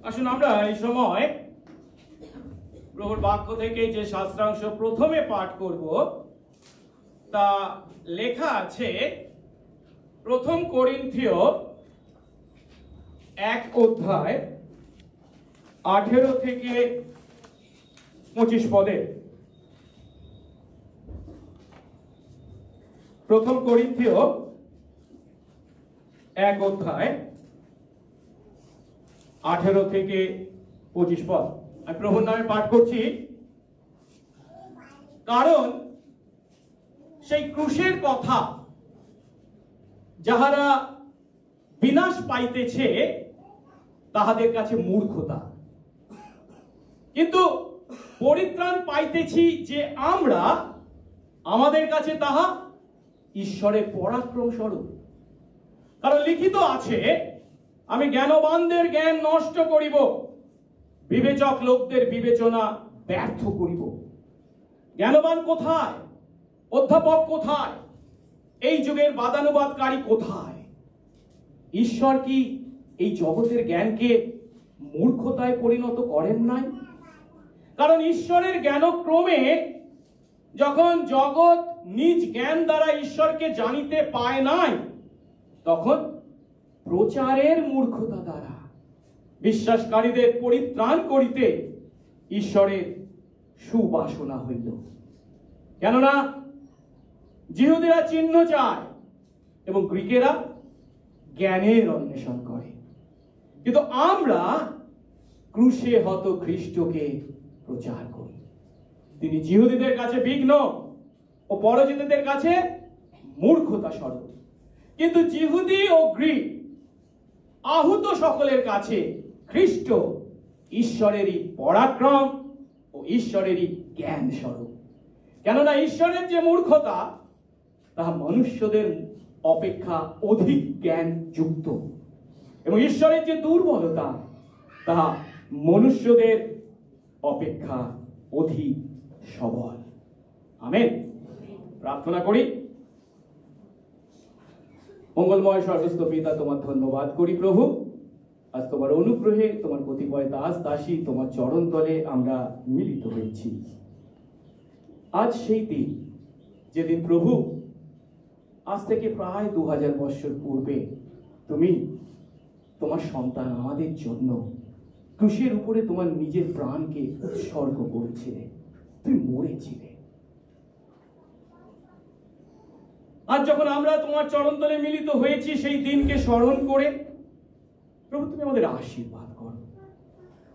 আসুন আমরা এই সময় প্রভুর বাক্য থেকে যে শাস্ত্রাংশ প্রথমে পাঠ করব তা লেখা আছে প্রথম করিন্থীয় 1 অধ্যায় 18 থেকে 25 পদে। প্রথম করিন্থীয় 1 অধ্যায় 18 থেকে 25 পদ। আমি প্রভুর নামে পাঠ করছি। কারণ সেই ক্রুশের কথা যাহারা বিনাশ পাইতেছে তাহাদের কাছে মূর্খতা, কিন্তু পরিত্রাণ পাইতেছি যে আমরা, আমাদের কাছে তাহা ঈশ্বরের পরাক্রম স্বরূপ। কারণ লিখিত আছে, আমি জ্ঞানবানদের জ্ঞান নষ্ট করিব, বিবেচক লোকদের বিবেচনা ব্যর্থ করিব। জ্ঞানবান কোথায়? অধ্যাপক কোথায়? এই যুগের বাদানুবাদকারী কোথায়? ঈশ্বর কি এই জগতের জ্ঞানকে মূর্খতায় পরিণত করেন নাই? কারণ ঈশ্বরের জ্ঞানক্রমে যখন জগৎ নিজ জ্ঞান দ্বারা ঈশ্বরকে জানিতে পায় নাই, তখন প্রচারের মূর্খতা দ্বারা বিশ্বাসকারীদের পরিত্রাণ করিতে ঈশ্বরের সুবাসনা হইল। কেননা জিহুদীরা চিহ্ন চায় এবং গ্রীকেরা জ্ঞানের অন্বেষণ করে, কিন্তু আমরা ক্রুশে হত খ্রিস্টকে প্রচার করি। তিনি জিহুদীদের কাছে বিঘ্ন ও পরজাতিদের কাছে মূর্খতা স্বরূপ, কিন্তু জিহুদী ও গ্রীক আহুত সকলের কাছে খ্রিস্ট ঈশ্বরেরই পরাক্রম ও ঈশ্বরেরই জ্ঞান স্বরূপ। কেননা ঈশ্বরের যে মূর্খতা তাহা মনুষ্যদের অপেক্ষা অধিক জ্ঞান যুক্ত, এবং ঈশ্বরের যে দুর্বলতা তাহা মনুষ্যদের অপেক্ষা অধিক সবল। আমেন। প্রার্থনা করি। মঙ্গলময় স্বর্গস্থ পিতা, তোমার ধন্যবাদ করি প্রভু। আজ তোমার অনুগ্রহে তোমার কতিপয় দাস দাসী তোমার চরণ তলে আমরা মিলিত হয়েছি। আজ সেই দিন যেদিন প্রভু আজ থেকে প্রায় 2000 বছর পূর্বে তুমি তোমার সন্তান আমাদের জন্য ক্রুশের উপরে তোমার নিজের প্রাণকে উৎসর্গ করেছিলে, তুমি মরেছিলে। আজ যখন আমরা তোমার চরণতলে মিলিত হয়েছি সেই দিনকে স্মরণ করে প্রভু তুমি আমাদের আশীর্বাদ করো।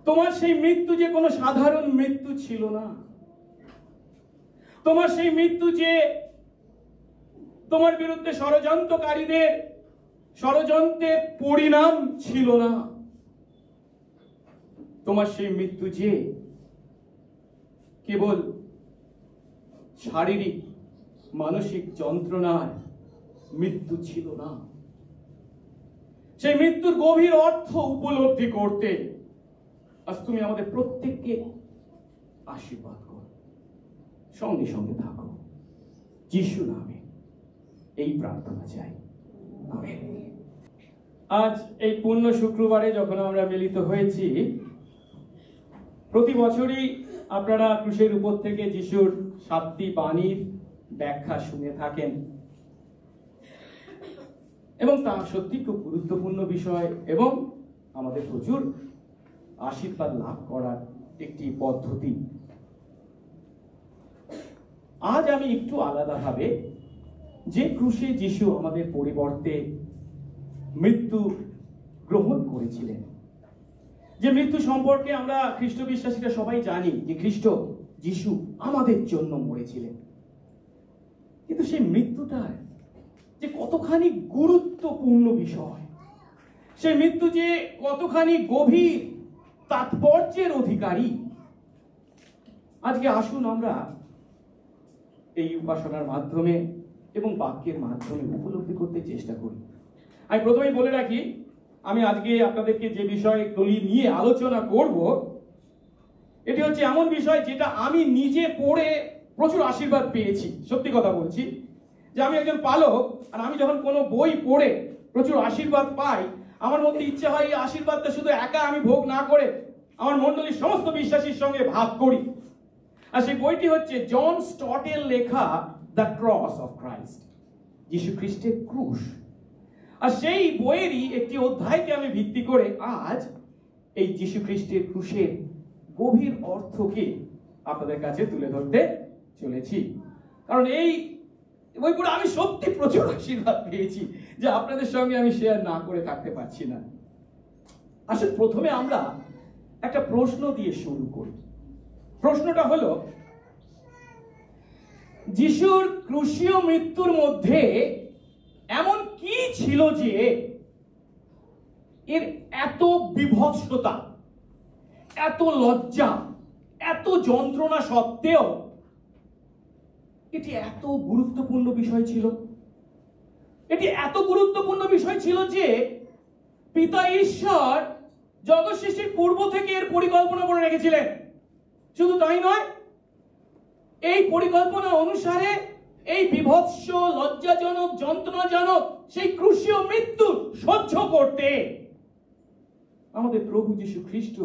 তোমার সেই মৃত্যু যে কোনো সাধারণ মৃত্যু ছিল না, তোমার সেই মৃত্যু যে তোমার বিরুদ্ধে ষড়যন্ত্রকারীদের ষড়যন্ত্রের পরিণাম ছিল না, তোমার সেই মৃত্যু যে কেবল শারীরিক মানসিক যন্ত্রণার মৃত্যু ছিল না, সেই মৃত্যুর গভীর অর্থ উপলব্ধি করতে আজ তুমি আমাদের প্রত্যেককে আশীর্বাদ করো, সঙ্গে সঙ্গে থাকো। যিশু নামে এই প্রার্থনা চাই, আমেন। আজ এই পূর্ণ শুক্রবারে যখন আমরা মিলিত হয়েছি, প্রতি বছরই আপনারা ক্রুশের উপর থেকে যিশুর 7টি বাণীর ব্যাখ্যা শুনে থাকেন, এবং তা সত্যি খুব গুরুত্বপূর্ণ বিষয় এবং আমাদের প্রচুর আশীর্বাদ লাভ করার একটি পদ্ধতি। আজ আমি একটু আলাদাভাবে যে ক্রুশে যিশু আমাদের পরিবর্তে মৃত্যু গ্রহণ করেছিলেন, যে মৃত্যু সম্পর্কে আমরা খ্রিস্ট বিশ্বাসীরা সবাই জানি যে খ্রিস্ট যিশু আমাদের জন্য মরেছিলেন, কিন্তু সেই মৃত্যুটার যে কতখানি গুরুত্বপূর্ণ বিষয়, সেই মৃত্যু যে কতখানি গভীর তাৎপর্যের অধিকারী, আজকে আসুন আমরা এই উপাসনার মাধ্যমে এবং বাক্যের মাধ্যমে উপলব্ধি করতে চেষ্টা করি। আমি প্রথমেই বলে রাখি, আমি আজকে আপনাদেরকে যে বিষয়গুলি নিয়ে আলোচনা করব, এটি হচ্ছে এমন বিষয় যেটা আমি নিজে পড়ে প্রচুর আশীর্বাদ পেয়েছি। সত্যি কথা বলছি যে আমি একজন পালক, আর আমি যখন কোনো বই পড়ে প্রচুর আশীর্বাদ পাই, আমার মধ্যে ইচ্ছে হয় এই আশীর্বাদটা শুধু একা আমি ভোগ না করে আমার মণ্ডলীর সমস্ত বিশ্বাসীর সঙ্গে ভাগ করি। আর সেই বইটি হচ্ছে জন স্টটের লেখা দ্য ক্রস অফ ক্রাইস্ট, যীশু খ্রিস্টের ক্রুশ। আর সেই বইয়েরই একটি অধ্যায়কে আমি ভিত্তি করে আজ এই যীশু খ্রিস্টের ক্রুশের গভীর অর্থকে আপনাদের কাছে তুলে ধরতে চলেছি। কারণ এই বই পড়ে আমি সত্যি প্রচুর আশীর্বাদ পেয়েছি, যে আপনাদের সঙ্গে আমি শেয়ার না করে থাকতে পারছি না। আসলে প্রথমে আমরা একটা প্রশ্ন দিয়ে শুরু করি। প্রশ্নটা হলো, যিশুর ক্রুশীয় মৃত্যুর মধ্যে এমন কি ছিল যে এর এত বিভৎসতা, এত লজ্জা, এত যন্ত্রণা সত্ত্বেও এটি এত গুরুত্বপূর্ণ বিষয় ছিল? এটি এত গুরুত্বপূর্ণ বিষয় ছিল যে পিতা ঈশ্বর জগৎ সৃষ্টির পূর্ব থেকে এর পরিকল্পনা করে রেখেছিলেন। শুধু তাই নয়, এই পরিকল্পনা অনুসারে এই বিভৎস, লজ্জাজনক, যন্ত্রণাজনক সেই ক্রুশীয় মৃত্যু সহ্য করতে আমাদের প্রভু যীশু খ্রিস্ট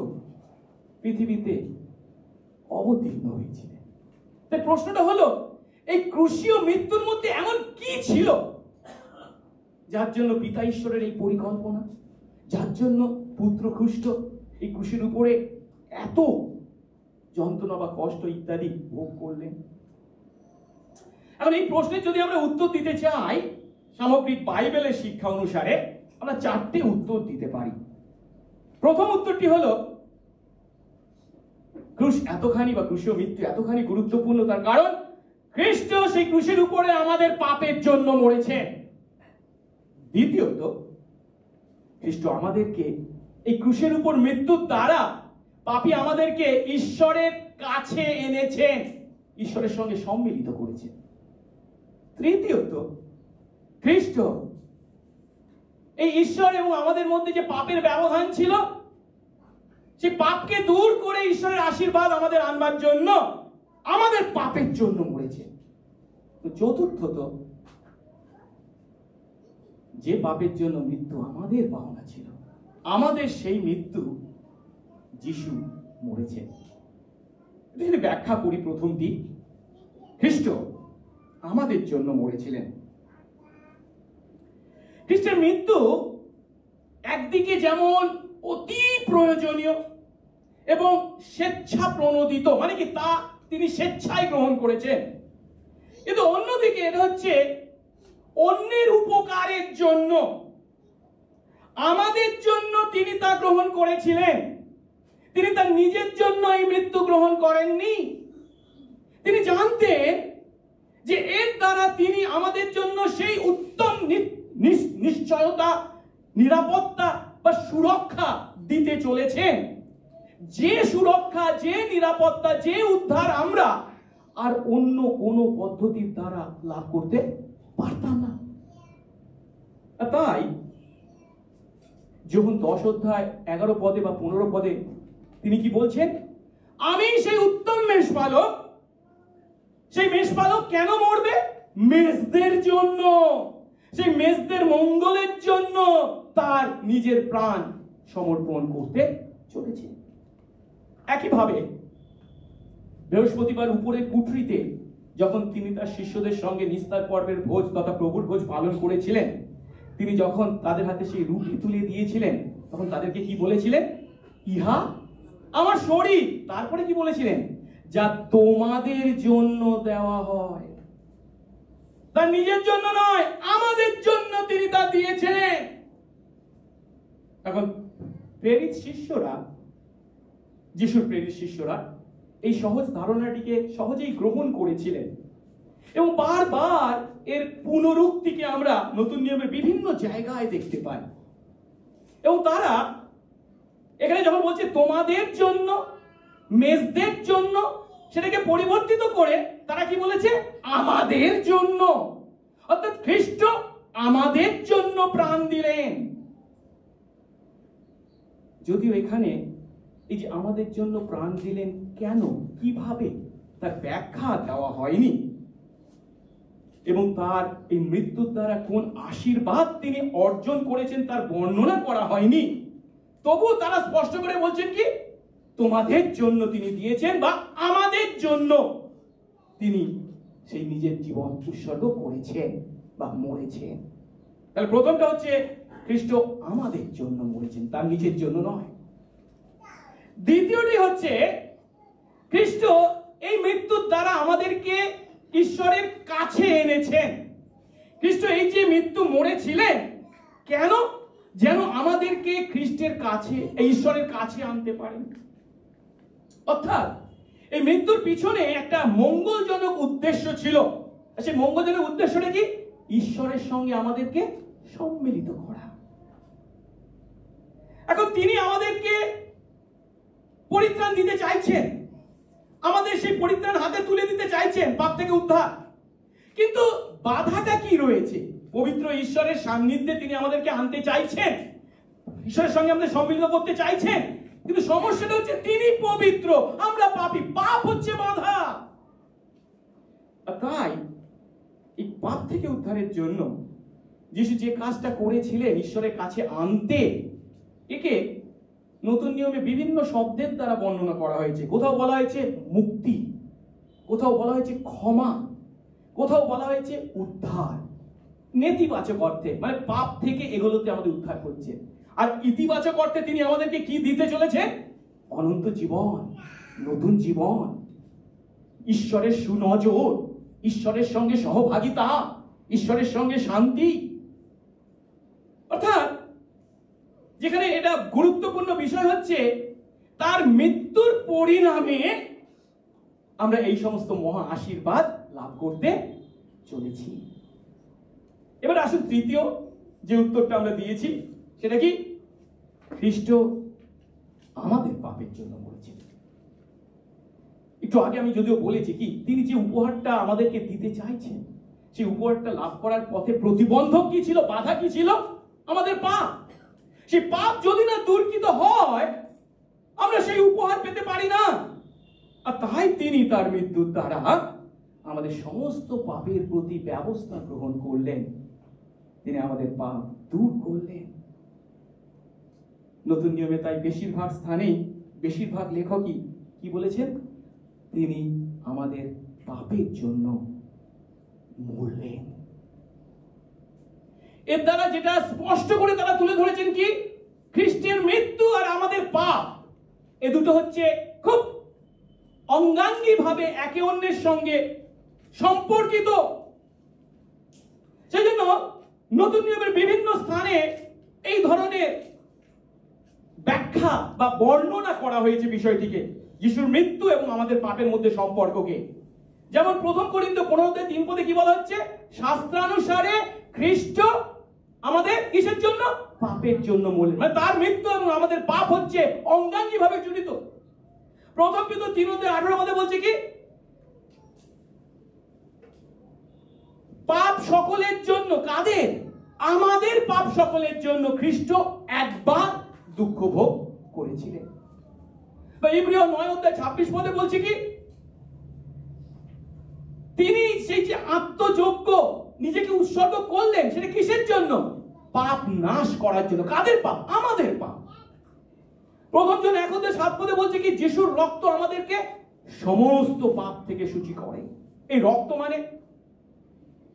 পৃথিবীতে অবতীর্ণ হয়েছিলেন। তাই প্রশ্নটা হলো, এই ক্রুশীয় মৃত্যুর মধ্যে এমন কি ছিল যার জন্য পিতা ঈশ্বরের এই পরিকল্পনা, যার জন্য পুত্র খ্রিস্ট এই ক্রুশের উপরে এত যন্ত্রণা বা কষ্ট ইত্যাদি ভোগ করলেন? এখন এই প্রশ্নের যদি আমরা উত্তর দিতে চাই, সামগ্রিক বাইবেলের শিক্ষা অনুসারে আমরা চারটে উত্তর দিতে পারি। প্রথম উত্তরটি হলো, ক্রুশ এতখানি বা ক্রুশীয় মৃত্যু এতখানি গুরুত্বপূর্ণ তার কারণ খ্রিস্ট সেই ক্রুশের উপরে আমাদের পাপের জন্য মরেছেন। দ্বিতীয়ত, খ্রিস্ট আমাদেরকে এই ক্রুশের উপর মৃত্যুর দ্বারা পাপী আমাদেরকে ঈশ্বরের কাছে এনেছেন, ঈশ্বরের সঙ্গে সম্মিলিত করেছেন। তৃতীয়ত, খ্রিস্ট এই ঈশ্বর এবং আমাদের মধ্যে যে পাপের ব্যবধান ছিল, সেই পাপকে দূর করে ঈশ্বরের আশীর্বাদ আমাদের আনবার জন্য আমাদের পাপের জন্য মরেছে। তো চতুর্থত, যে পাপের জন্য মৃত্যু আমাদের পাওনা ছিল, আমাদের সেই মৃত্যু যিশু মরেছেন। যদি ব্যাখ্যা করি প্রথম দিক, খ্রিস্ট আমাদের জন্য মরেছিলেন। খ্রিস্টের মৃত্যু একদিকে যেমন অতি প্রয়োজনীয় এবং স্বেচ্ছা প্রণোদিত, মানে কি তা তিনি স্বেচ্ছায় গ্রহণ করেছেন, কিন্তু অন্যদিকে এটা হচ্ছে অন্যের উপকারের জন্য, আমাদের জন্য তিনি তা গ্রহণ করেছিলেন। তিনি তার নিজের জন্য এই মৃত্যু গ্রহণ করেননি। তিনি জানতেন যে এর দ্বারা তিনি আমাদের জন্য সেই উত্তম নিশ্চয়তা, নিরাপত্তা বা সুরক্ষা দিতে চলেছেন, যে সুরক্ষা, যে নিরাপত্তা, যে উদ্ধার আমরা আর অন্য কোনো পদ্ধতির দ্বারা লাভ করতে পারতাম না। তাই যখন 10 অধ্যায় 11 পদে বা 15 পদে তিনি কি বলছেন, আমি সেই উত্তম মেষপালক। সেই মেষপালক কেন মরবে? মেষদের জন্য, সেই মেষদের মঙ্গলের জন্য তার নিজের প্রাণ সমর্পণ করতে চলেছে। একইভাবে বৃহস্পতিবার উপরের কুঠরিতে যখন তিনি তার শিষ্যদের সঙ্গে নিস্তার পর্বের ভোজ তথা প্রভুর ভোজ পালন করেছিলেন, তিনি যখন তাদের হাতে সেই রুটি তুলে দিয়েছিলেন, তখন তাদেরকে কি বলেছিলেন? ইহা আমার শরীর। তারপরে কি বলেছিলেন? যা তোমাদের জন্য দেওয়া হয়। তার নিজের জন্য নয়, আমাদের জন্য তিনি তা দিয়েছেন। এখন প্রেরিত শিষ্যরা, যিশুর প্রেরিত শিষ্যরা এই সহজ ধারণাটিকে সহজেই গ্রহণ করেছিলেন এবং বারবার এর পুনরুক্তিকে আমরা নতুন নিয়মে বিভিন্ন জায়গায় দেখতে পাই। এবং তারা এখানে যখন বলছে তোমাদের জন্য, মেষদের জন্য, সেটাকে পরিবর্তিত করে তারা কি বলেছে? আমাদের জন্য। অর্থাৎ খ্রিস্ট আমাদের জন্য প্রাণ দিলেন। যদিও এখানে এই যে আমাদের জন্য প্রাণ দিলেন কেন, কিভাবে, তার ব্যাখ্যা দেওয়া হয়নি। এবং তার এই মৃত্যুর দ্বারা কোন আশীর্বাদ তিনি অর্জন করেছেন তার বর্ণনা করা হয়নি, তবু তারা স্পষ্ট করে বলছেন কি, তোমাদের জন্য তিনি দিয়েছেন বা আমাদের জন্য তিনি সেই নিজের জীবন উৎসর্গ করেছেন বা মরেছেন। তাহলে প্রথমটা হচ্ছে খ্রিস্ট আমাদের জন্য মরেছেন, তার নিজের জন্য নয়। দ্বিতীয়টি হচ্ছে খ্রিস্ট এই মৃত্যুর দ্বারা আমাদেরকে ঈশ্বরের কাছে এনেছেন। খ্রিস্ট এই যে মৃত্যু মরেছিলেন কেন? যেন আমাদেরকে খ্রিস্টের কাছে, এই ঈশ্বরের কাছে আনতে পারেন। অর্থাৎ এই মৃত্যুর পিছনে একটা মঙ্গলজনক উদ্দেশ্য ছিল। সেই মঙ্গলজনক উদ্দেশ্যটা কি? ঈশ্বরের সঙ্গে আমাদেরকে সম্মিলিত করা। এখন তিনি আমাদেরকে পরিত্রাণ দিতে চাইছেন, আমাদের সেই পরিত্রাণ হাতে তুলে দিতে চাইছেন, পাপ থেকে উদ্ধার। কিন্তু বাধাটা কি রয়েছে? পবিত্র ঈশ্বরের সান্নিধ্যে তিনি আমাদেরকে আনতে চাইছেন, ঈশ্বরের সঙ্গে আমাদের সম্মিলিত করতে চাইছেন, কিন্তু সমস্যাটা হচ্ছে তিনি পবিত্র, আমরা পাপী, পাপ হচ্ছে বাধা। তাই এই পাপ থেকে উদ্ধারের জন্য যিশু যে কাজটা করেছিলেন ঈশ্বরের কাছে আনতে, একে নতুন নিয়মে বিভিন্ন শব্দের দ্বারা বর্ণনা করা হয়েছে। কোথাও বলা হয়েছে মুক্তি, কোথাও বলা হয়েছে ক্ষমা, কোথাও বলা হয়েছে উদ্ধার। নেতিবাচক অর্থে মানে পাপ থেকে এগুলোতে আমাদের উদ্ধার করছে, আর ইতিবাচক অর্থে তিনি আমাদেরকে কি দিতে চলেছে? অনন্ত জীবন, নতুন জীবন, ঈশ্বরের সুনজর, ঈশ্বরের সঙ্গে সহভাগিতা, ঈশ্বরের সঙ্গে শান্তি। অর্থাৎ যেখানে এটা গুরুত্বপূর্ণ বিষয় হচ্ছে তার মৃত্যুর পরিণামে আমরা এই সমস্ত মহা আশীর্বাদ লাভ করতে চলেছি। এবার আসুন তৃতীয় যে উত্তরটা আমরা দিয়েছি, সেটা কি? খ্রিস্ট আমাদের পাপের জন্য মরেছিলেন। একটু আগে আমি যদিও বলেছি কি, তিনি যে উপহারটা আমাদেরকে দিতে চাইছেন, সেই উপহারটা লাভ করার পথে প্রতিবন্ধক কি ছিল, বাধা কি ছিল? আমাদের পাপ। সেই পাপ যদি না দূরীকৃত হয়, আমরা সেই উপহার পেতে পারি না। আর তাই তিনি তার মৃত্যুর দ্বারা আমাদের সমস্ত পাপের প্রতি ব্যবস্থা গ্রহণ করলেন, তিনি আমাদের পাপ দূর করলেন। নতুন নিয়মে তাই বেশিরভাগ স্থানেই বেশিরভাগ লেখকই কি বলেছেন? তিনি আমাদের পাপের জন্য মরলেন। এর দ্বারা যেটা স্পষ্ট করে তারা তুলে ধরেছেন কি, খ্রিস্টের মৃত্যু আর আমাদের পাপ, এ দুটো হচ্ছে খুব অঙ্গাঙ্গী ভাবে একে অন্যের সঙ্গে সম্পর্কিত। সেই জন্য নতুন নিয়মের বিভিন্ন স্থানে এই ধরনের ব্যাখ্যা বা বর্ণনা করা হয়েছে বিষয়টিকে, যিশুর মৃত্যু এবং আমাদের পাপের মধ্যে সম্পর্ককে। যেমন প্রথম করিন্থী 15:3 কি বলা হচ্ছে? শাস্ত্রানুসারে খ্রিস্ট আমাদের কিসের জন্য? পাপের জন্য মরলেন। মানে তার মৃত্যু এবং আমাদের পাপ হচ্ছে অঙ্গাঙ্গী ভাবে জড়িত। প্রথম পেতর 3:18 বলছে কি, পাপ সকলের জন্য, কাদের? আমাদের পাপ সকলের জন্য খ্রিস্ট একবার দুঃখ ভোগ করেছিলেন। বা ইব্রিয় 9:26 বলছে কি, তিনি সেই যে আত্মযজ্ঞ নিজেকে উৎসর্গ করলেন, সেটা কিসের জন্য? পাপ নাশ করার জন্য। কাদের পাপ? আমাদের পাপ। প্রথম জন 1:7 বলছে কি, যিশুর রক্ত আমাদেরকে সমস্ত পাপ থেকে শুচি করে। এই রক্ত মানে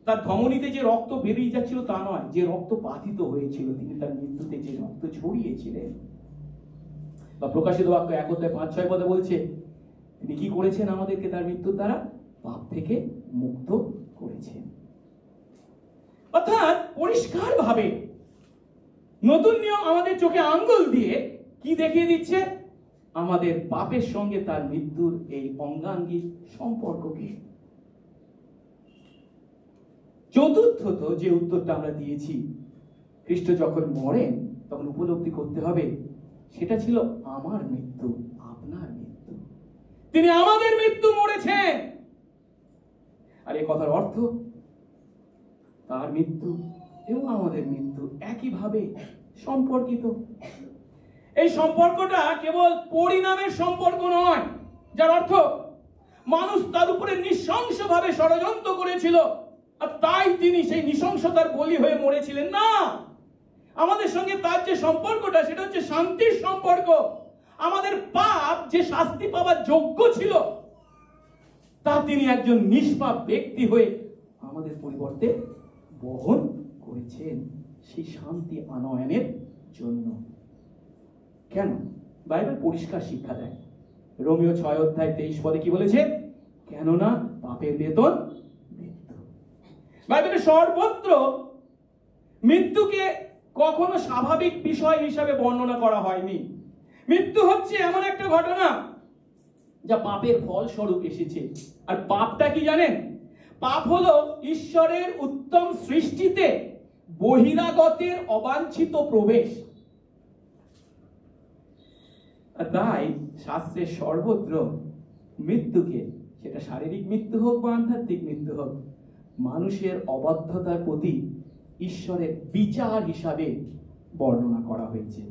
তার ধমনীতে যে রক্ত বেরিয়ে যাচ্ছিল তা নয়, যে রক্ত পাতিত হয়েছিল তিনি তার মৃত্যুতে যে রক্ত ছড়িয়েছিলেন। বা প্রকাশিত বাক্য 1:5-6 বলছে তিনি কি করেছেন? আমাদেরকে তার মৃত্যুর দ্বারা পাপ থেকে মুক্ত করেছেন। অর্থাৎ পরিষ্কার ভাবে নতুন নিয়ম আমাদের চোখে আঙ্গুল দিয়ে কি দেখিয়ে দিচ্ছে? আমাদের পাপের সঙ্গে তার মৃত্যুর এই অঙ্গাঙ্গী সম্পর্ককে। চতুর্থত যে উত্তরটা আমরা দিয়েছি, খ্রিস্ট যখন মরেন তখন উপলব্ধি করতে হবে সেটা ছিল আমার মৃত্যু, আপনার মৃত্যু। তিনি আমাদের মৃত্যু মরেছেন। আর এই কথার অর্থ তার মৃত্যু এবং আমাদের মৃত্যু একইভাবে সম্পর্কিত। এই সম্পর্কটা কেবল পরিণামের সম্পর্ক নয়, যার অর্থ মানুষ তার উপরে নৃশংসভাবে ষড়যন্ত্র করেছিল আর তাই তিনি সেই নৃশংসতার বলি হয়ে মরেছিলেন না। আমাদের সঙ্গে তার যে সম্পর্কটা সেটা হচ্ছে শান্তির সম্পর্ক। আমাদের পাপ যে শাস্তি পাওয়ার যোগ্য ছিল তা তিনি একজন নিষ্পাপ ব্যক্তি হয়ে আমাদের পরিবর্তে বহন করেছেন সেই শান্তি আনয়নের জন্য। কেন? বাইবেল পরিষ্কার শিক্ষা দেয়। রোমিও 6:23 কি বলেছে? কেননা পাপের বেতন মৃত্যু। বাইবেলে সর্বত্র মৃত্যুকে কখনো স্বাভাবিক বিষয় হিসাবে বর্ণনা করা হয়নি। মৃত্যু হচ্ছে এমন একটা ঘটনা যা পাপের ফলস্বরূপ এসেছে। আর পাপটা কি জানেন? পাপ হলো ঈশ্বরের উত্তম সৃষ্টিতে বহিরাগতের অবাঞ্ছিত প্রবেশ। তাই শাস্ত্রের সর্বত্র মৃত্যুকে, সেটা শারীরিক মৃত্যু হোক বা আধ্যাত্মিক মৃত্যু হোক, মানুষের অবাধ্যতার প্রতি ঈশ্বরের বিচার হিসাবে বর্ণনা করা হয়েছে।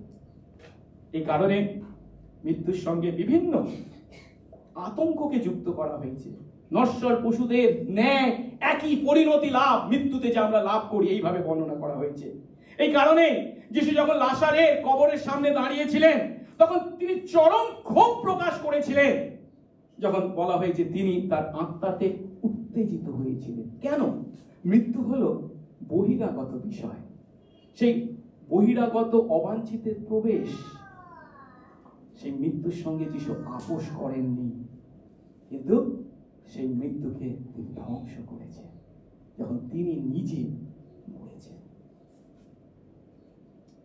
এই কারণে মৃত্যুর সঙ্গে বিভিন্ন আতঙ্ককে যুক্ত করা হয়েছে। নশ্বর পশুদের ন্যায় একই পরিণতি লাভ মৃত্যুতে যে আমরা লাভ করি, এইভাবে বর্ণনা করা হয়েছে। এই কারণে যিশু যখন লাসারে কবরের সামনে দাঁড়িয়েছিলেন তখন তিনি চরম ক্ষোভ প্রকাশ করেছিলেন, যখন বলা হয়েছে তিনি তার আত্মাতে উত্তেজিত হয়েছিলেন। কেন? মৃত্যু হলো বহিরাগত বিষয়, সেই বহিরাগত অবাঞ্ছিতের প্রবেশ। সেই মৃত্যুর সঙ্গে যিশু আপোষ করেননি, কিন্তু সেই মৃত্যুকে তিনি ধ্বংস করেছে যখন তিনি নিজে মরেছেন।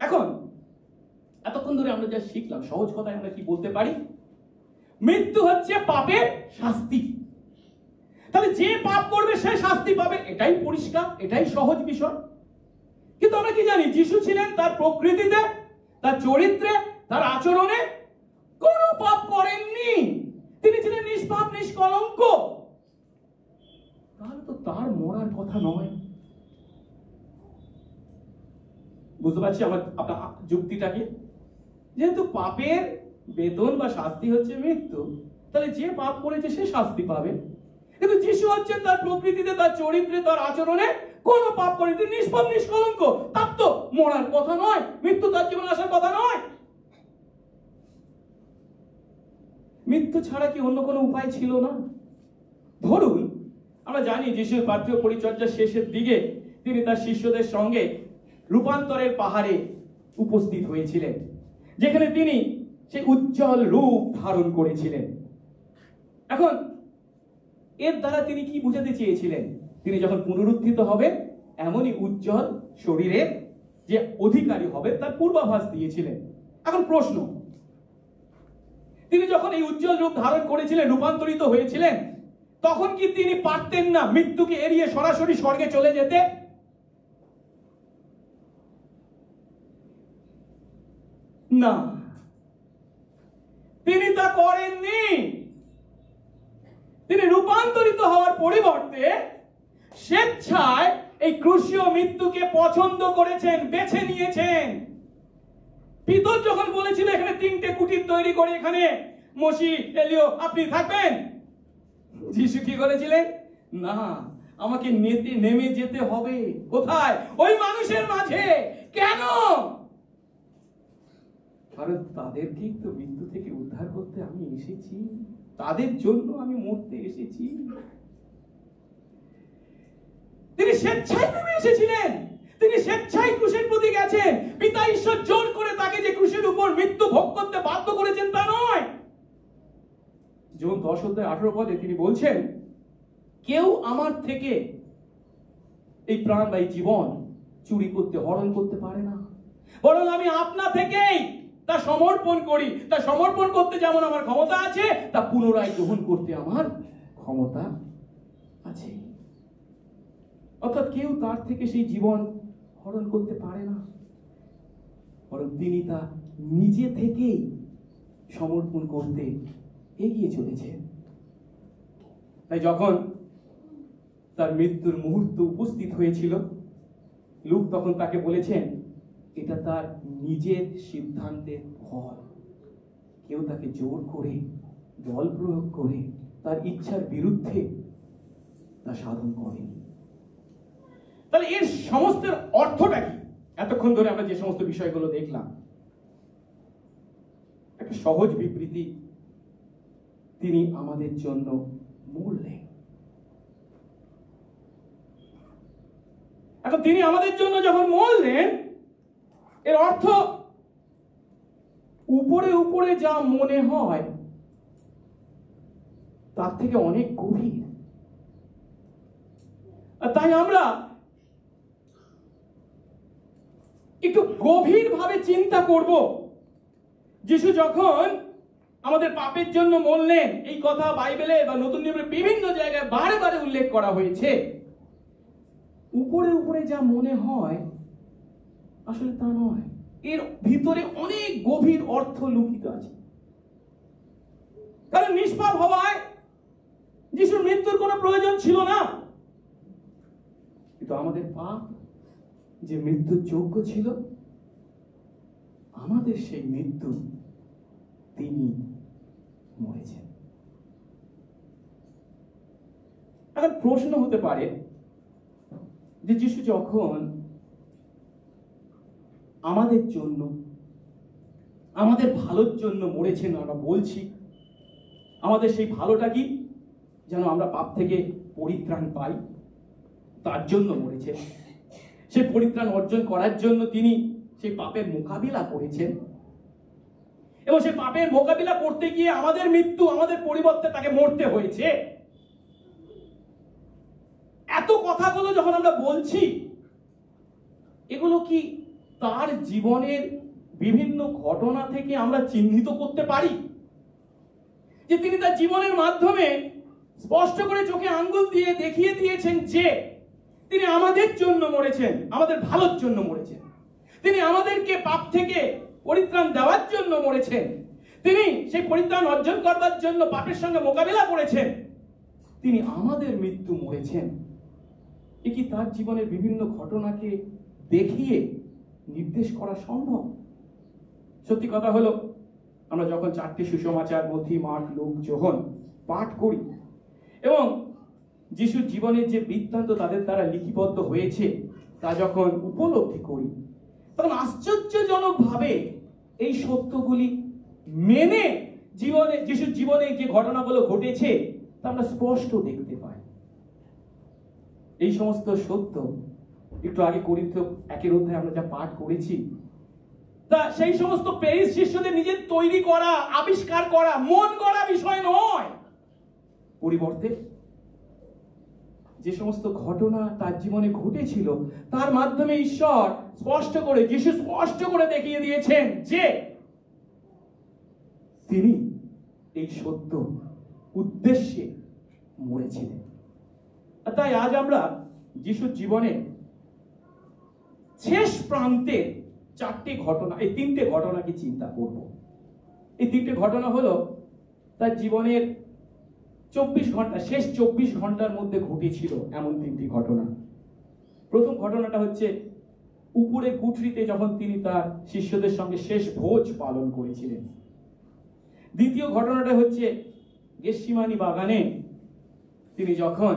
এখন এতক্ষণ ধরে আমরা যা শিখলাম, সহজ কথায় আমরা কি বলতে পারি? মৃত্যু হচ্ছে পাপের শাস্তি। তাহলে যে পাপ করবে সে শাস্তি পাবে, এটাই পরিষ্কার, এটাই সহজ বিষয়। কিন্তু আমরা কি জানি? যিশু ছিলেন তার প্রকৃতিতে, তার চরিত্রে, তার আচরণে কোনো পাপ করেননি। তিনি ছিলেন নিষ্পাপ, নিষ্কলঙ্ক। তাহলে তো তার মরার কথা নয়। বুঝতে পারছি আমার আপনার যুক্তিটাকে? যেহেতু পাপের বেতন বা শাস্তি হচ্ছে মৃত্যু, তাহলে যে পাপ করেছে সে শাস্তি পাবে। কিন্তু যিশু হচ্ছেন তার প্রকৃতিতে, তার চরিত্রে, তার আচরণে কোনো পাপ করেন, তিনি নিষ্পাপ, নিষ্কলঙ্ক। তার তো মরার কথা নয়, মৃত্যু তার জীবনে আসার কথা নয়। মৃত্যু ছাড়া কি অন্য কোনো উপায় ছিল না? ধরুন, আমরা জানি যিশুর পার্থিব পরিচর্যার শেষের দিকে তিনি তার শিষ্যদের সঙ্গে রূপান্তরের পাহাড়ে উপস্থিত হয়েছিলেন, যেখানে তিনি সেই উজ্জ্বল রূপ ধারণ করেছিলেন। এখন এর দ্বারা তিনি কি বোঝাতে চেয়েছিলেন? তিনি যখন পুনরুত্থিত হবেন এমনই উজ্জ্বল শরীরের যে অধিকারী হবে তার পূর্বাভাস দিয়েছিলেন। এখন প্রশ্ন, তিনি যখন এই উজ্জ্বল রূপ ধারণ করেছিলেন, রূপান্তরিত হয়েছিলেন, তখন কি তিনি পারতেন না মৃত্যুকে এড়িয়ে সরাসরি স্বর্গে চলে যেতে? না, তিনি তা করেননি। তিনি রূপান্তরিত হওয়ার পরিবর্তে স্বেচ্ছায় এই ক্রুশীয় মৃত্যুকে পছন্দ করেছেন, বেছে নিয়েছেন। পিতর যখন বলেছিল এখানে 3টে কুটির তৈরি করে এখানে মসি, এলিও আপনি থাকবেন, যিশু কি করেছিলেন? না, আমাকে নেমে যেতে হবে। কোথায়? ওই মানুষের মাঝে। কেন? কারণ তাদেরকেই তো মৃত্যু থেকে উদ্ধার করতে আমি এসেছি, তাদের জন্য আমি মরতে এসেছি। তিনি স্বেচ্ছায় নেমে এসেছিলেন, তিনি স্বেচ্ছায় ক্রুশের প্রতি গেছেন। পিতা ঈশ্বর জোর করে তাকে যে ক্রুশের উপর মৃত্যু ভোগ করতে বাধ্য করেছেন তা নয়। যেমন 10:18 তিনি বলছেন, কেউ আমার থেকে এই প্রাণ বা এই জীবন চুরি করতে, হরণ করতে পারে না, বরং আমি আপনা থেকেই তা সমর্পণ করি। তা সমর্পণ করতে যেমন আমার ক্ষমতা আছে, তা পুনরায় গ্রহণ করতে আমার ক্ষমতা আছে। অর্থাৎ কেউ তার থেকে সেই জীবন হরণ করতে পারে না, বরং তিনি তা নিজে থেকেই সমর্পণ করতে এগিয়ে চলেছে। তাই যখন তার মৃত্যুর মুহূর্ত উপস্থিত হয়েছিল, লূক তখন তাকে বলেছেন এটা তার নিজের সিদ্ধান্তের ফল। কেউ তাকে জোর করে, বল প্রয়োগ করে, তার ইচ্ছার বিরুদ্ধে তা সাধন করেনি। তাহলে এর সমস্ত অর্থটা কি? এতক্ষণ ধরে আমরা যে সমস্ত বিষয়গুলো দেখলাম, একটা সহজ বিবৃতি, তিনি আমাদের জন্য মরলেন। এখন তিনি আমাদের জন্য যখন মরলেন, এর অর্থ উপরে উপরে যা মনে হয় তার থেকে অনেক গভীর। আর তাই আমরা একটু গভীর ভাবে চিন্তা করব। যিশু যখন আমাদের পাপের জন্য মরলেন, এই কথা বাইবেলে বা নতুন নিয়মে বিভিন্ন জায়গায় বারে বারে উল্লেখ করা হয়েছে। উপরে উপরে যা মনে হয় আসলে তা নয়, এর ভিতরে অনেক গভীর অর্থ লুকিত আছে। কারণ নিষ্পাপ হওয়ায় যিশুর মৃত্যুর কোনো প্রয়োজন ছিল না, কিন্তু আমাদের পাপ যে মৃত্যুর যোগ্য ছিল, আমাদের সেই মৃত্যু তিনি মরেছেন। এখন প্রশ্ন হতে পারে যে যিশু যখন আমাদের জন্য, আমাদের ভালোর জন্য মরেছেন, আমরা বলছি আমাদের সেই ভালোটা কি? যেন আমরা পাপ থেকে পরিত্রাণ পাই, তার জন্য মরেছেন। সেই পরিত্রাণ অর্জন করার জন্য তিনি সেই পাপের মোকাবিলা করেছেন, এবং সেই পাপের মোকাবিলা করতে গিয়ে আমাদের মৃত্যু, আমাদের পরিবর্তে তাকে মরতে হয়েছে। এত কথাগুলো যখন আমরা বলছি, এগুলো কি তার জীবনের বিভিন্ন ঘটনা থেকে আমরা চিহ্নিত করতে পারি? যে তিনি তার জীবনের মাধ্যমে স্পষ্ট করে চোখে আঙ্গুল দিয়ে দেখিয়ে দিয়েছেন যে তিনি আমাদের জন্য মরেছেন, আমাদের ভালোর জন্য মরেছেন। তিনি আমাদেরকে পাপ থেকে পরিত্রাণ দেওয়ার জন্য মরেছেন। তিনি সেই পরিত্রাণ অর্জন করবার জন্য পাপের সঙ্গে মোকাবিলা করেছেন। তিনি আমাদের মৃত্যু মরেছেন। এ কি তার জীবনের বিভিন্ন ঘটনাকে দেখিয়ে নির্দেশ করা সম্ভব? সত্যি কথা হলো, আমরা যখন 4টি সুসমাচার মথি, মার্ক, লূক, যোহন পাঠ করি এবং যিশুর জীবনের যে বৃত্তান্ত তাদের দ্বারা লিপিবদ্ধ হয়েছে তা যখন উপলব্ধি করি, তখন আশ্চর্যজনক ভাবে এই সত্যগুলি মেনে জীবনে, যিশুর জীবনে যে ঘটনাগুলো ঘটেছে তা আমরা স্পষ্ট দেখতে পাই। এই সমস্ত সত্য একটু আগে করিন্থীয় 1 অধ্যায়ে আমরা যা পাঠ করেছি, তা সেই সমস্ত প্রেরিত শিষ্যদের নিজের তৈরি করা, আবিষ্কার করা, মন করা বিষয় নয়। পরিবর্তে যে সমস্ত ঘটনা তার জীবনে ঘটেছিল তার মাধ্যমে ঈশ্বর স্পষ্ট করে, যিশু স্পষ্ট করে দেখিয়ে দিয়েছেন যে তিনি এই সত্য উদ্দেশ্যে মরেছিলেন। তাই আজ আমরা যিশুর জীবনে শেষ প্রান্তে 4টি ঘটনা, এই 3টে ঘটনাকে চিন্তা করব। এই 3টে ঘটনা হলো তার জীবনের 24 ঘন্টা, শেষ 24 ঘন্টার মধ্যে ঘটেছিল এমন 3টি ঘটনা। প্রথম ঘটনাটা হচ্ছে উপরে কুঠরিতে যখন তিনি তার শিষ্যদের সঙ্গে শেষ ভোজ পালন করেছিলেন। দ্বিতীয় ঘটনাটা হচ্ছে গেতসেমানি বাগানে তিনি যখন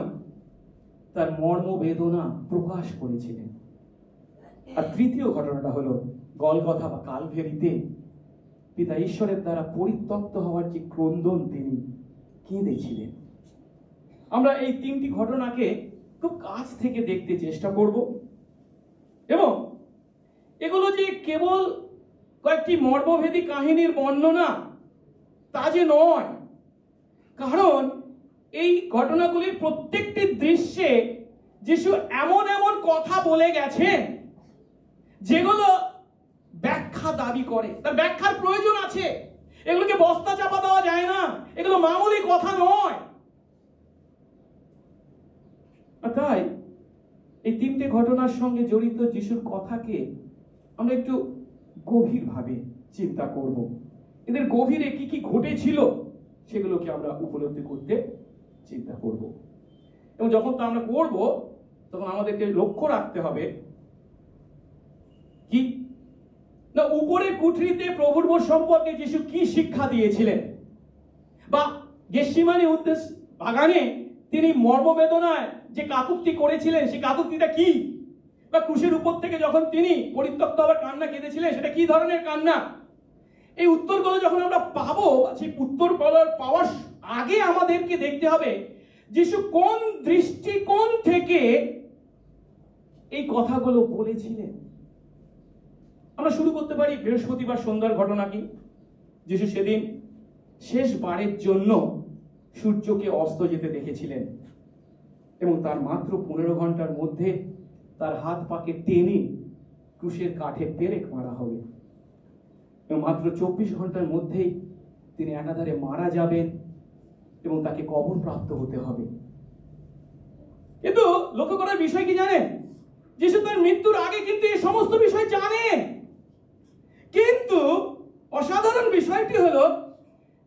তার মর্মবেদনা প্রকাশ করেছিলেন। আর তৃতীয় ঘটনাটা হলো গলগথা বা কালভেরিতে পিতা ঈশ্বরের দ্বারা পরিত্যক্ত হওয়ার যে ক্রন্দন তিনি কেঁদেছিলেন। আমরা এই 3টি ঘটনাকে খুব কাছ থেকে দেখতে চেষ্টা করব, এবং এগুলো যে কেবল কয়েকটি মর্মভেদী কাহিনীর বর্ণনা তা যে নয়, কারণ এই ঘটনাগুলির প্রত্যেকটি দৃশ্যে যিশু এমন এমন কথা বলে গেছেন যেগুলো ব্যাখ্যা দাবি করে, তার ব্যাখ্যার প্রয়োজন আছে। এগুলোকে বস্তা চাপা দেওয়া যায় না, এগুলো মামুলি কথা নয়। তাই এই 3টে ঘটনার সঙ্গে জড়িত যিশুর কথাকে আমরা একটু গভীরভাবে চিন্তা করব। এদের গভীরে কি কি ঘটেছিল সেগুলোকে আমরা উপলব্ধি করতে চিন্তা করব। এবং যখন তা আমরা করব তখন আমাদেরকে লক্ষ্য রাখতে হবে কি না, উপরে কুঠরিতে প্রভুর ভোজ সম্পর্কে যিশু কি শিক্ষা দিয়েছিলেন, বা গেতসেমানি বাগানে তিনি মর্মবেদনায় যে কাকুতি করেছিলেন সেই কাকুতিটা কি, বা ক্রুশের উপর থেকে যখন তিনি পরিত্যক্ত হবার কান্না কেঁদেছিলেন, সেটা কি ধরনের কান্না? এই উত্তরগুলো যখন আমরা পাবো, সেই উত্তরগুলো পাওয়ার আগে আমাদেরকে দেখতে হবে যিশু কোন দৃষ্টিকোণ থেকে এই কথাগুলো বলেছিলেন। আমরা শুরু করতে পারি বৃহস্পতিবার সন্ধ্যার ঘটনা কি। যিশু সেদিন শেষবারের জন্য সূর্যকে অস্ত যেতে দেখেছিলেন এবং তার মাত্র 15 ঘন্টার মধ্যে তার হাত পাকে টেনে ক্রুশের কাঠে পেরেক মারা হবে এবং মাত্র 24 ঘন্টার মধ্যেই তিনি একাধারে মারা যাবেন এবং তাকে কবর প্রাপ্ত হতে হবে। কিন্তু লক্ষ্য করার বিষয় কি জানেন? যিশু তার মৃত্যুর আগে কিন্তু এই সমস্ত বিষয় জানেন, কিন্তু অসাধারণ বিষয়টি হলো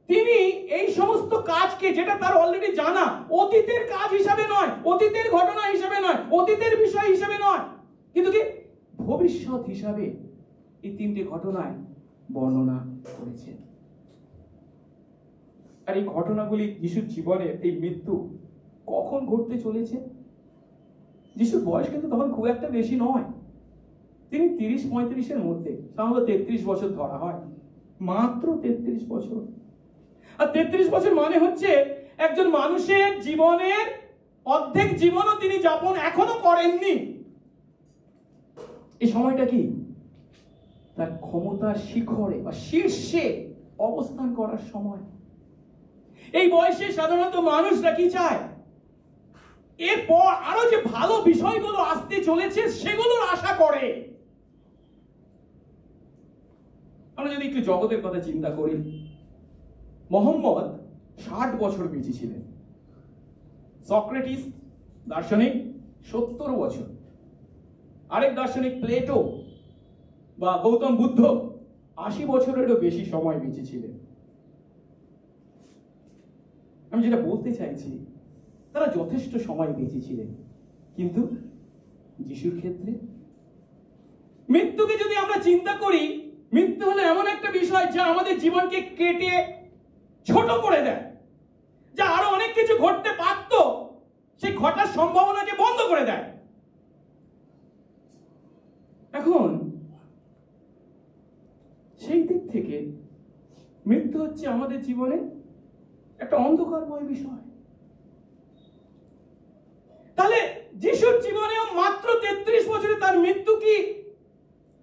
তিনি এই সমস্ত কাজকে, যেটা তার অলরেডি জানা, অতীতের কাজ হিসাবে নয়, অতীতের ঘটনা হিসাবে নয়, অতীতের বিষয় হিসাবে নয়, কিন্তু কি ভবিষ্যৎ হিসাবে এই 3টে ঘটনায় বর্ণনা করেছেন। আর এই ঘটনাগুলি যিশুর জীবনে, এই মৃত্যু কখন ঘটতে চলেছে? যিশুর বয়স কিন্তু তখন খুব একটা বেশি নয়, তিনি 30-35-এর মধ্যে, সাধারণত 33 বছর ধরা হয়, মাত্র 33 বছর। আর 33 বছর মানে হচ্ছে একজন মানুষের জীবনের অর্ধেক জীবনও তিনি যাপন এখনো করেননি। এই সময়টা কি তার ক্ষমতার শিখরে বা শীর্ষে অবস্থান করার সময়। এই বয়সে সাধারণত মানুষরা কি চায়? এরপর আরো যে ভালো বিষয়গুলো আসতে চলেছে সেগুলোর আশা করে। আমরা যদি একটু জগতের কথা চিন্তা করি, মোহাম্মদ 60 বছর বেঁচে ছিলেন, সক্রেটিস দার্শনিক 70 বছর, আরেক দার্শনিক প্লেটো বা গৌতম বুদ্ধ 80 বছরেরও বেশি সময় বেঁচে ছিলেন। আমি যেটা বলতে চাইছি, তারা যথেষ্ট সময় বেঁচে ছিলেন, কিন্তু যিশুর ক্ষেত্রে মৃত্যুকে যদি আমরা চিন্তা করি, মৃত্যু হলো এমন একটা বিষয় যা আমাদের জীবনকে কেটে ছোট করে দেয়, যা আরো অনেক কিছু ঘটতে পারত সেই ঘটার সম্ভাবনাকে বন্ধ করে দেয়। এখন সেই দিক থেকে মৃত্যু হচ্ছে আমাদের জীবনে একটা অন্ধকারময় বিষয়। তাহলে যিশুর জীবনেও মাত্র 33 বছরে তার মৃত্যু কি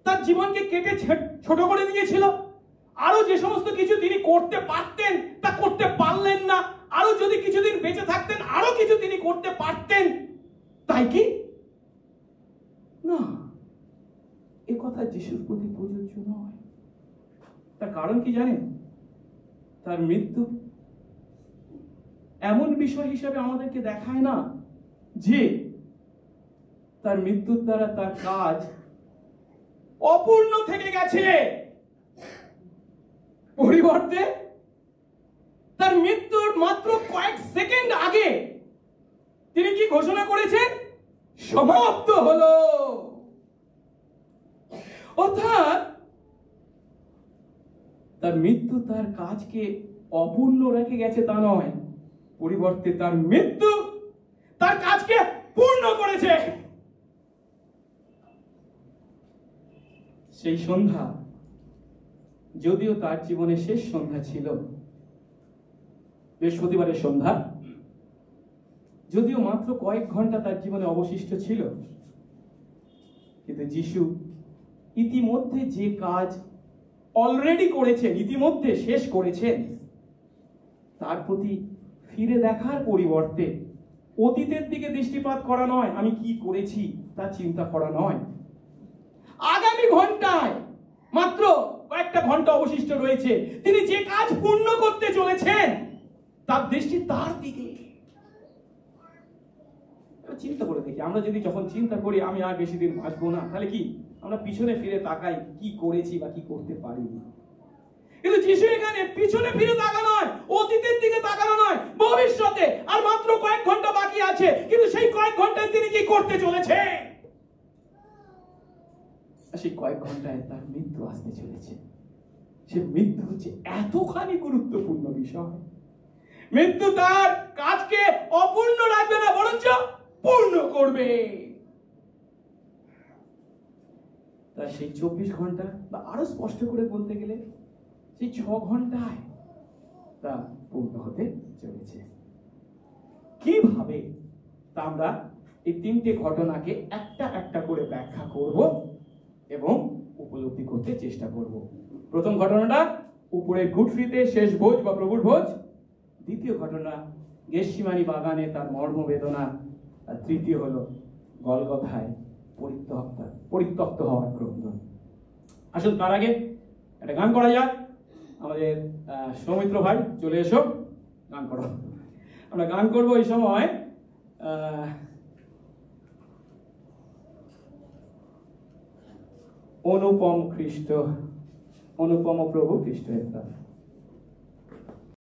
তার জীবনকে কেটে ছোট করে দিয়েছিল? আরো যে সমস্ত কিছু তিনি করতে পারতেন তা করতে পারলেন না, আরো যদি কিছুদিন বেঁচে থাকতেন আরো কিছু তিনি করতে পারতেন, তাই কি না? এ কথা যিশুর প্রতি প্রযোজ্য নয়। তার কারণ কি জানেন? তার মৃত্যু এমন বিষয় হিসাবে আমাদেরকে দেখায় না যে তার মৃত্যুর দ্বারা তার কাজ অপূর্ণ থেকে গেছে। পরিবর্তে তার মৃত্যুর মাত্র কয়েক সেকেন্ড আগে তিনি কি ঘোষণা করেছেন? সমাপ্ত হলো। অর্থাৎ তার মৃত্যু তার কাজকে অপূর্ণ রেখে গেছে তা নয়, পরিবর্তে তার মৃত্যু তার কাজকে পূর্ণ করেছে। সেই সন্ধ্যা যদিও তার জীবনের শেষ সন্ধ্যা ছিল, বৃহস্পতিবারের সন্ধ্যা, যদিও মাত্র কয়েক ঘন্টা তার জীবনে অবশিষ্ট ছিল, কিন্তু যিশু ইতিমধ্যে যে কাজ অলরেডি করেছেন, ইতিমধ্যে শেষ করেছেন, তার প্রতি ফিরে দেখার পরিবর্তে অতীতের দিকে দৃষ্টিপাত করা নয়, আমি কি করেছি তা চিন্তা করা নয়, আগামী ঘন্টায় মাত্র কয়েকটা ঘন্টা অবশিষ্ট রয়েছে, তিনি যে কাজ পূর্ণ করতে চলেছেন তার দৃষ্টি তার দিকে। চিন্তা করে দেখি, আমরা যদি যখন চিন্তা করি আমি আর বেশি দিন বাঁচবো না, তাহলে কি আমরা পিছনে ফিরে তাকাই কি করেছি বা কি করতে পারি। কিন্তু যিশু এখানে পিছনে ফিরে তাকানো নয়, অতীতের দিকে তাকানো নয়, ভবিষ্যতে আর মাত্র কয়েক ঘন্টা বাকি আছে, কিন্তু সেই কয়েক ঘন্টায় তিনি কি করতে চলেছে, সেই কয়েক ঘন্টায় তার মৃত্যু আসতে চলেছে। সে মৃত্যু হচ্ছে এতখানি গুরুত্বপূর্ণ বিষয়। মৃত্যু তার কাজকে অপূর্ণ রাখবে না, বরঞ্চ পূর্ণ করবে। তা সেই 24 ঘন্টা বা আরো স্পষ্ট করে বলতে গেলে সেই 6 ঘন্টায় তা পূর্ণ হতে চলেছে। কিভাবে তা আমরা এই তিনটে ঘটনাকে একটা একটা করে ব্যাখ্যা করব এবং উপলব্ধি করতে চেষ্টা করব। প্রথম ঘটনাটা উপরের গুড ফ্রিতে শেষ ভোজ বা প্রভুর ভোজ। দ্বিতীয় ঘটনা গেতসেমানি বাগানে তার মর্মবেদনা। আর তৃতীয় হলো গলগথায় পরিত্যক্ত হওয়ার ক্রন্দন। আসুন তার আগে একটা গান করা যাক। আমাদের সৌমিত্র ভাই চলে এসো, গান করো। আমরা গান করব এই সময় অনুপম খ্রিস্ট, অনুপম প্রভু খ্রিস্ট।